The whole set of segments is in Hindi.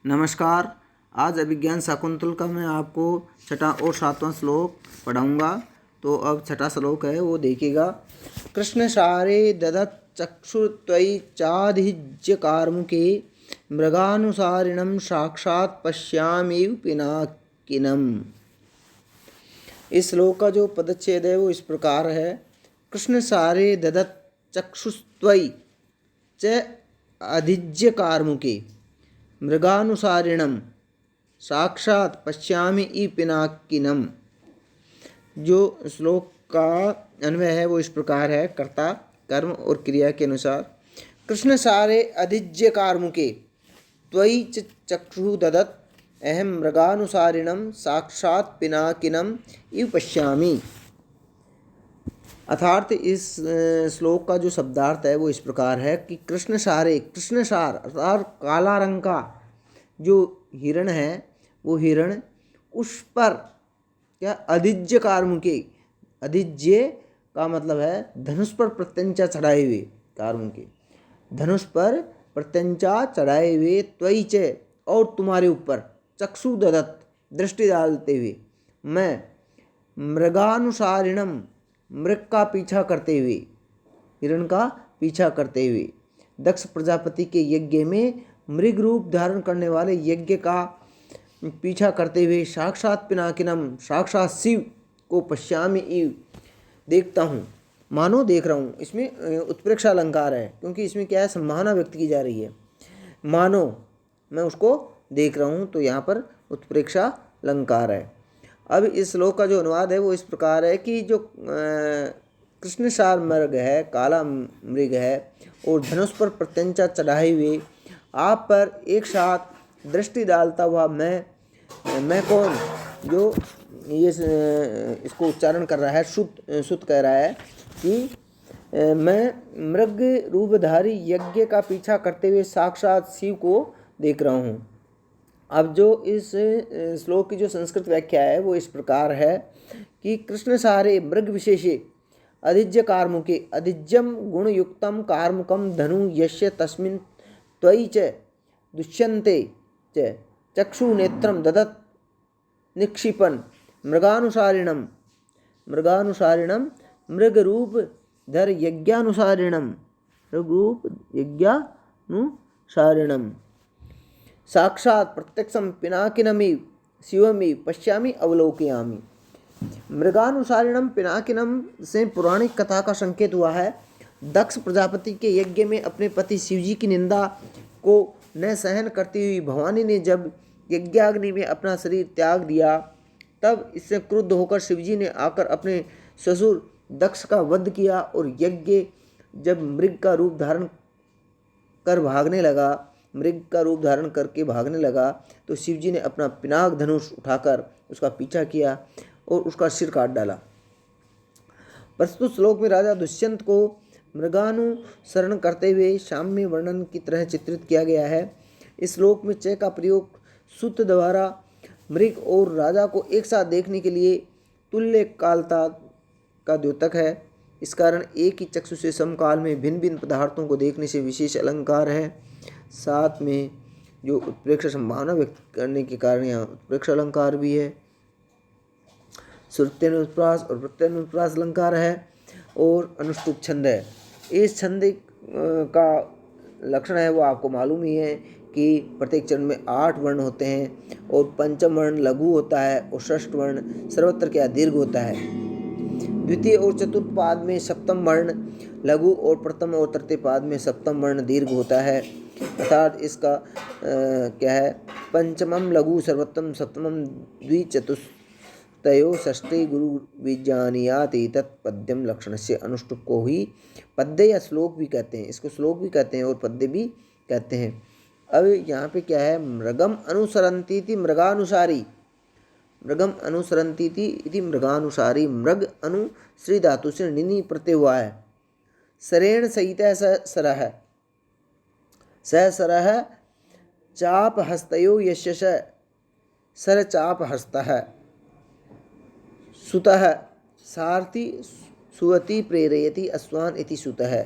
नमस्कार। आज अभिज्ञान शाकुंतल का मैं आपको छठा और सातवां श्लोक पढ़ाऊँगा। तो अब छठा श्लोक है वो देखिएगा। कृष्ण सारे ददत् चक्षुर्त्वयि चाधिज्य कार्मुके मृगानुसारिणं साक्षात् पश्यामि पिनाकिनम्। इस श्लोक का जो पदच्छेद है वो इस प्रकार है। कृष्ण सारे ददत् चक्षुस्त्वयि च अधिज्य कार्मुके मृगानुसारिणम साक्षात पश्यामि ई पिनाकिनम। जो श्लोक का अन्वय है वो इस प्रकार है। कर्ता कर्म और क्रिया के अनुसार। कृष्ण सारे अधिज्य कार्मुके त्वयि चक्षु ददत् अहम मृगानुसारिणम साक्षात पिनाकिनम इव पश्यामि। अर्थात इस श्लोक का जो शब्दार्थ है वो इस प्रकार है कि कृष्ण सारे, कृष्ण सार अर्थात काला रंग का जो हिरण है वो हिरण उस पर क्या अधिज्य कार्मुके, अधिज्य का मतलब है धनुष पर प्रत्यंचा चढ़ाए हुए, कार्मुके धनुष पर प्रत्यंचा चढ़ाए हुए, त्वयि च और तुम्हारे ऊपर, चक्षु ददत् दृष्टि डालते हुए, मैं मृगानुसारिणम मृग का पीछा करते हुए, हिरण का पीछा करते हुए, दक्ष प्रजापति के यज्ञ में मृग रूप धारण करने वाले यज्ञ का पीछा करते हुए साक्षात पिनाकिनम साक्षात शिव को पश्यामि इव देखता हूँ, मानो देख रहा हूँ। इसमें उत्प्रेक्षा अलंकार है क्योंकि इसमें क्या है, संभावना व्यक्त की जा रही है। मानो मैं उसको देख रहा हूँ, तो यहाँ पर उत्प्रेक्षा अलंकार है। अब इस श्लोक का जो अनुवाद है वो इस प्रकार है कि जो कृष्णसार मृग है, काला मृग है और धनुष पर प्रत्यंचा चढ़ाए हुए आप पर एक साथ दृष्टि डालता हुआ मैं कौन, जो ये इसको उच्चारण कर रहा है, सुत कह रहा है कि मैं मृग रूपधारी यज्ञ का पीछा करते हुए साक्षात शिव को देख रहा हूँ। अब जो इस श्लोक की जो संस्कृत व्याख्या है वो इस प्रकार है कि कृष्ण सारे मृग विशेषे अधिज्य कार्मुके, अधिज्यम गुणयुक्तम कार्मुकम धनु यस्य तस्मिन् त्वयि च दुष्यन्ते च चक्षु नेत्रम ददत् निक्षिपन मृगानुसारिणम मृगरूप धर यज्ञानुसारिणम साक्षात प्रत्यक्षम पिनाकिनमिव शिवमिव पश्यामि अवलोकयामि। मृगानुसारिणम पिनाकिनम से पौराणिक कथा का संकेत हुआ है। दक्ष प्रजापति के यज्ञ में अपने पति शिवजी की निंदा को न सहन करती हुई भवानी ने जब यज्ञाग्नि में अपना शरीर त्याग दिया, तब इससे क्रुद्ध होकर शिवजी ने आकर अपने ससुर दक्ष का वध किया और यज्ञ जब मृग का रूप धारण करके भागने लगा तो शिवजी ने अपना पिनाक धनुष उठाकर उसका पीछा किया और उसका सिर काट डाला। प्रस्तुत श्लोक में राजा दुष्यंत को मृगानुसरण करते हुए साम्य वर्णन की तरह चित्रित किया गया है। इस श्लोक में च का प्रयोग सूत द्वारा मृग और राजा को एक साथ देखने के लिए तुल्य कालता का द्योतक है। इस कारण एक ही चक्षु से समकाल में भिन्न भिन्न पदार्थों को देखने से विशेष अलंकार है। साथ में जो उत्प्रेक्षा संभावना व्यक्त करने के कारण यहाँ उत्प्रेक्षा अलंकार भी है। श्रुत्यनुप्रास और प्रत्यनुप्रास अलंकार है और अनुष्टुप छंद है। इस छंद का लक्षण है वो आपको मालूम ही है कि प्रत्येक चरण में 8 वर्ण होते हैं और पंचम वर्ण लघु होता है और षष्ठ वर्ण सर्वत्र क्या दीर्घ होता है। द्वितीय और चतुर्थ पाद में सप्तम वर्ण लघु और प्रथम और तृतीय पाद में सप्तम वर्ण दीर्घ होता है। अर्थात इसका क्या है, पंचमम लघु सर्वोत्तम सप्तमम द्विचतुष्टयो षष्ठी गुरु विज्ञानियाति तत्पद्यम लक्षण से अनुष्टुप को ही पद्य या श्लोक भी कहते हैं। इसको श्लोक भी कहते हैं और पद्य भी कहते हैं। अब यहाँ पे क्या है, मृगम अनुसरन्ति इति मृगानुसारी, मृगम अनुसरन्ति इति मृगानुसारी, मृग अनु श्री धातु से निनी प्रत्यय हुआ है। सरेण सहित सरह सरह चाप हस्तयो यशस सर चाप हस्तः सुतः सारथी सुवती प्रेरयति अश्वान इति सुतः।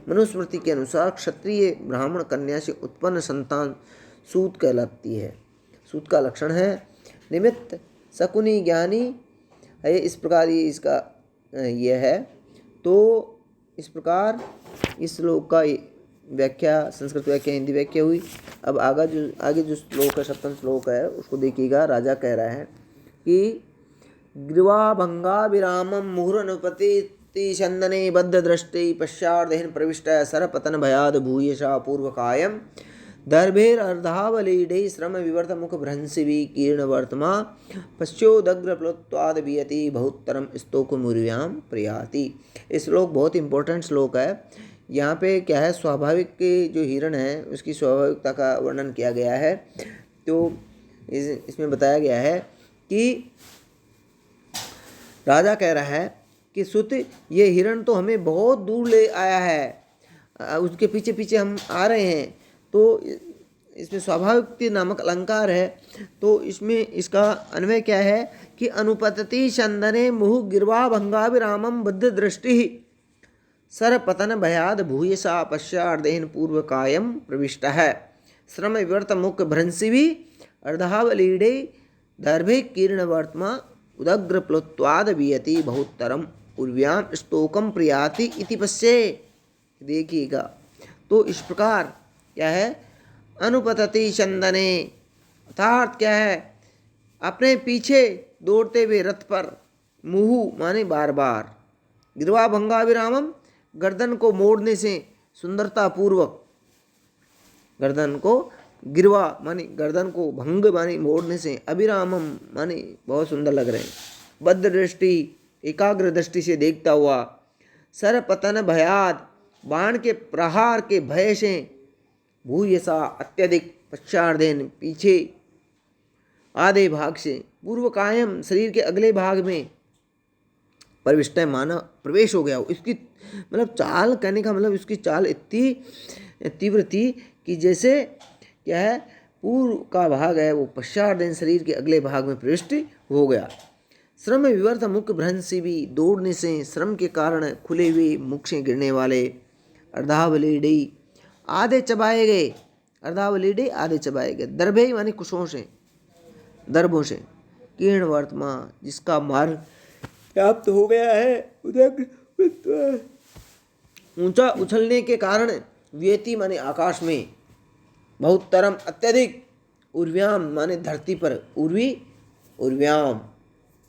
मनुस्मृति के अनुसार क्षत्रिय ब्राह्मण कन्या से उत्पन्न संतान सूत कहलाती है। सूत का लक्षण है निमित्त शकुनी ज्ञानी है। इस प्रकार ये इसका ये है। तो इस प्रकार इस श्लोक का व्याख्या, संस्कृत व्याख्या, हिंदी व्याख्या हुई। अब आगे जो श्लोक है, सप्तम श्लोक है, उसको देखिएगा। राजा कह रहा है कि ग्रीवाभंगा विरामम मुहुरनुपति चंदने बद्ध दृष्टि पश्चादेन प्रविष्ट सरपतन भयाद भूयशा पूर्वकायम दर्भेरर्धावलीडे श्रम विवर्त मुख भ्रंशिवी कीर्ण वर्तमा पश्चोदग्र प्लोत्वाद वियति बहुतरम स्तोक मुर्व्याम प्रियाति। इस श्लोक बहुत इंपॉर्टेंट श्लोक है। यहाँ पे क्या है, स्वाभाविक के जो हिरण है उसकी स्वाभाविकता का वर्णन किया गया है। तो इसमें बताया गया है कि राजा कह रहा है कि सुत, ये हिरण तो हमें बहुत दूर ले आया है, उसके पीछे पीछे हम आ रहे हैं। तो इसमें स्वाभाविक नामक अलंकार है। तो इसमें इसका अन्वय क्या है कि अनुपतति चंदने मुहु गिरवा भंगा विरामम बद्ध दृष्टि सरपतन भयाद भूयसा पश्चादेन पूर्व कायम प्रविष्ट है श्रम विवर्त मुख भ्रंशिवी अर्धावलीडे दर्भे कीर्ण वर्तमा उदग्र प्लोत्वाद वियति बहुतरम उर्व्याम स्तोकम प्रियाति इति पश्ये। देखिएगा, तो इस प्रकार क्या है, अनुपतति चंदने अर्थात क्या है, अपने पीछे दौड़ते हुए रथ पर, मुहु माने बार बार, गिरवा भंगा विरामम गर्दन को मोड़ने से सुंदरता पूर्वक, गर्दन को गिरवा माने गर्दन को भंग माने मोड़ने से, अभिरामम माने बहुत सुंदर लग रहे हैं, बद्ध दृष्टि एकाग्र दृष्टि से देखता हुआ, सरपतन भयाद बाण के प्रहार के भय से, भूयसा अत्यधिक पश्चादेन पीछे, आधे भाग से, पूर्व कायम शरीर के अगले भाग में, प्रविष्ट मानव प्रवेश हो गया। इसकी मतलब चाल कहने का मतलब इसकी चाल इतनी तीव्र थी कि जैसे क्या है, पूर्व का भाग है वो पश्चादेन शरीर के अगले भाग में प्रविष्ट हो गया। श्रम विवर्त मुख भ्रंशिवी, दौड़ने से श्रम के कारण खुले हुए मुख से गिरने वाले, अर्धावलीडे आधे चबाए गए, अर्धावलीडे आधे चबाए गए, दर्भे माने कुशों से, दर्भों से, कीर्ण वर्तमा जिसका मार्ग प्राप्त हो गया है, ऊंचा उछलने के कारण, व्यति माने आकाश में, बहुत तरम अत्यधिक, उर्व्याम माने धरती पर, उर्वी उर्व्याम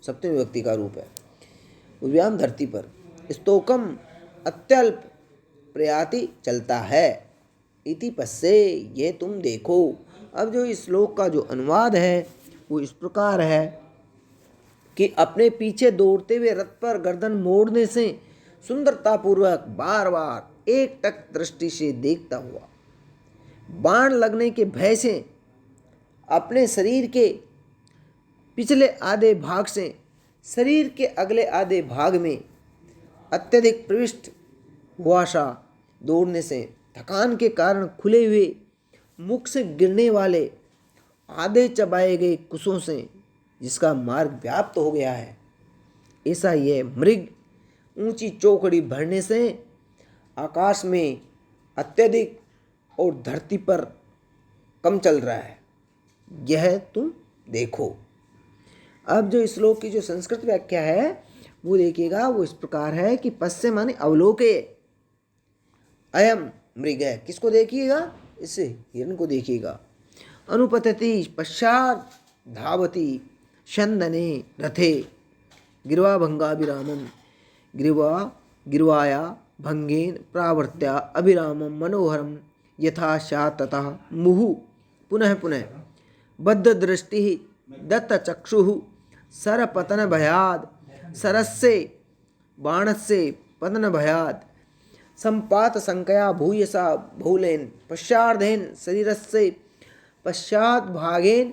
सप्तमी विभक्ति का रूप है, उर्व्याम धरती पर, स्तोकम अत्यल्प, प्रयाति चलता है, इति पश्ये ये तुम देखो। अब जो इस श्लोक का जो अनुवाद है वो इस प्रकार है कि अपने पीछे दौड़ते हुए रथ पर गर्दन मोड़ने से सुंदरतापूर्वक बार बार एक टक दृष्टि से देखता हुआ, बाण लगने के भय से अपने शरीर के पिछले आधे भाग से शरीर के अगले आधे भाग में अत्यधिक प्रविष्ट हुआ सा, दौड़ने से थकान के कारण खुले हुए मुख से गिरने वाले, आधे चबाए गए कुशों से जिसका मार्ग व्याप्त हो गया है, ऐसा यह मृग ऊंची चौकड़ी भरने से आकाश में अत्यधिक और धरती पर कम चल रहा है, यह तुम देखो। अब जो इस श्लोक की जो संस्कृत व्याख्या है वो देखिएगा, वो इस प्रकार है कि पश्य माने अवलोके, अयम मृग है, किसको देखिएगा, इसे हिरण को देखिएगा, अनुपतति पश्चात धावती चंदने रथे गिरवाभंगा विरामम, गिरवाया भंगेन प्रावर्त्या अभिरामम मनोहरम यथा स्यात् तथा मुहु पुनः पुनः बद्ध दृष्टि दत्त चक्षु सरपतन भयाद, सरस्य बाणस्य पतन भयाद, संपात संकया भूयसा बहुलेन पश्चार्धेन शरीरस्य पश्चात भागेन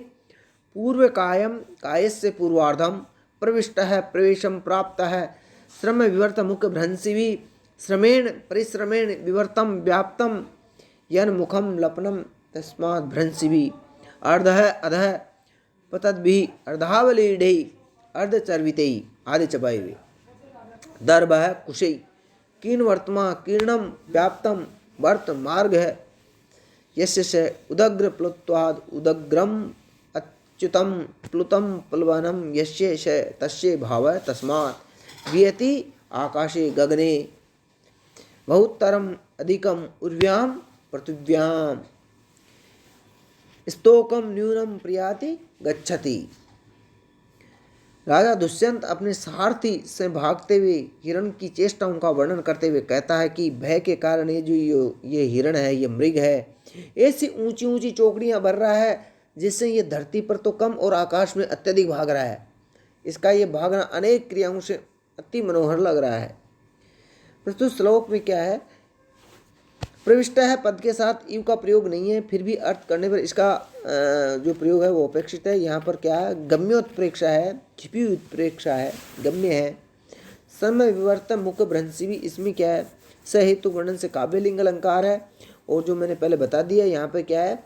पूर्व कायम कायस्य पूर्वार्धम प्रविष्ट है प्रवेशम प्राप्त है श्रम विवर्त मुख भ्रंशिवी श्रमेण परिश्रमेण विवर्तम व्याप्तम यन मुखम लपनम तस्मात् भ्रंशिवी अर्धः अधः पतद्भिः अर्धावलीडे अर्धचर्विते आदि चबाए हुए, दर्भः कुशै कीर्ण वर्तमा कीर्णम व्याप्तम वर्त मार्ग है, यस्य स उदग्र प्लुत्वाद उदग्रम अच्युतम प्लुतम प्लवनम यस्य स तस्य भाव तस्मात् वियति आकाशे गगने बहुतरम अधिकम उर्व्याम पृथिव्याम स्तोकम न्यूनम प्रियाति गच्छति। राजा दुष्यंत अपने सारथी से भागते हुए हिरण की चेष्टाओं का वर्णन करते हुए कहता है कि भय के कारण ये हिरण है, ये मृग है, ऐसी ऊंची ऊंची चौकड़ियां भर रहा है जिससे ये धरती पर तो कम और आकाश में अत्यधिक भाग रहा है। इसका ये भागना अनेक क्रियाओं से अति मनोहर लग रहा है। प्रस्तुत श्लोक में क्या है, प्रविष्ट है पद के साथ इव का प्रयोग नहीं है, फिर भी अर्थ करने पर इसका जो प्रयोग है वो अपेक्षित है। यहाँ पर क्या है, गम्योत्प्रेक्षा है, छिपी उत्प्रेक्षा है, गम्य है। समय विवर्तन मुख्य भ्रंशी भी इसमें क्या है, सहेतु वर्णन से काव्य लिंग अलंकार है। और जो मैंने पहले बता दिया यहाँ पे क्या है,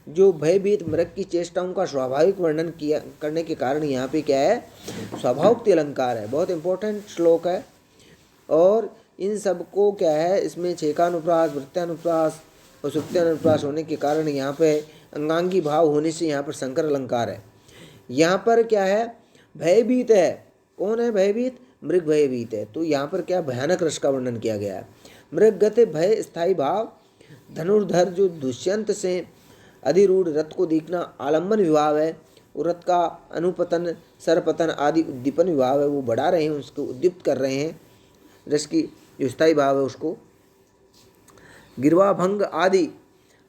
जो भयभीत मृग की चेष्टाओं का स्वाभाविक वर्णन किया करने के कारण यहाँ पे क्या है, स्वभावोक्ति अलंकार है। बहुत इंपॉर्टेंट श्लोक है। और इन सब को क्या है, इसमें छेकानुप्रास, वृत्तानुप्रास और सुक्त्यानुप्रास होने के कारण यहाँ पे अंगांगी भाव होने से यहाँ पर संकर अलंकार है। यहाँ पर क्या है, भयभीत है। कौन है भयभीत? मृग भयभीत है। तो यहाँ पर क्या, भयानक रस का वर्णन किया गया है। मृग गते भय स्थायी भाव, धनुर्धर जो दुष्यंत से अधिरूढ़ रथ को देखना आलम्बन विभाव है, और रथ का अनुपतन सरपतन आदि उद्दीपन विभाव है, वो बढ़ा रहे हैं, उसको उद्दीप्त कर रहे हैं। रस की जो स्थायी भाव है उसको गिरवा भंग आदि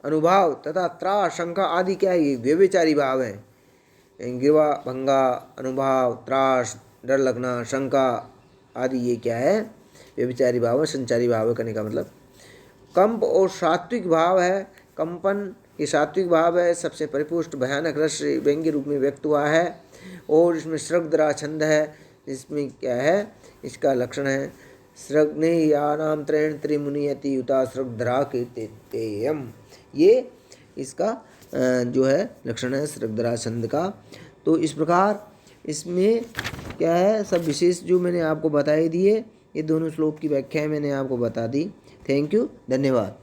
अनुभाव तथा त्रा शंका आदि क्या है, ये व्यभिचारी भाव है। गिरवा भंगा अनुभाव, त्रास डर लगना, शंका आदि ये क्या है, व्यभिचारी भाव है, संचारी भाव है। करने का मतलब कंप और सात्विक भाव है। कंपन ये सात्विक भाव है। सबसे परिपुष्ट भयानक रस व्यंग्य रूप में व्यक्त हुआ है। और इसमें सृगधरा छंद है। इसमें क्या है, इसका लक्षण है सृग्नेयानाम त्रयण त्रिमुनियति युता सृगधरा कीर्तितेयम, ये इसका जो है लक्षण है सृगधरा छंद का। तो इस प्रकार इसमें क्या है, सब विशेष जो मैंने आपको बताई दिए, ये दोनों श्लोक की व्याख्याएं मैंने आपको बता दी। थैंक यू, धन्यवाद।